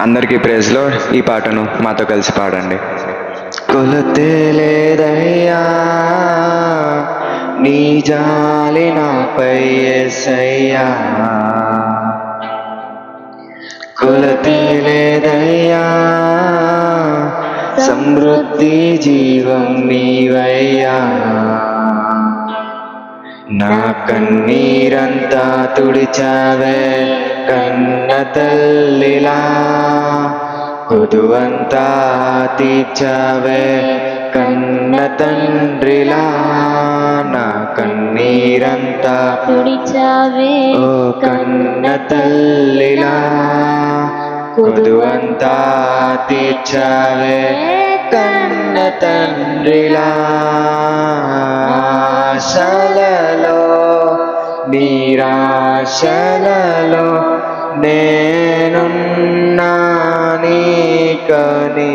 అందరికీ ప్రైజ్లో ఈ పాటను మాతో కలిసి పాడండి. కొలతే లేదయ్యా నీ జాలి నాపై యేసయ్యా, కొలతే లేదయ్యా సమృద్ధి జీవం నీవయ్యా. నా కన్నీరంతా తుడిచావే కన్న తల్లిలా, కొదువంతా తీర్చావే కన్న తండ్రిలా. నా కన్నీరంతా తుడిచావే ఓ కన్న తల్లిలా, కొదువంతా తీర్చావే కన్న తండ్రిలా. ఆశలలో నిరాశలలో నేనున్నా నీకని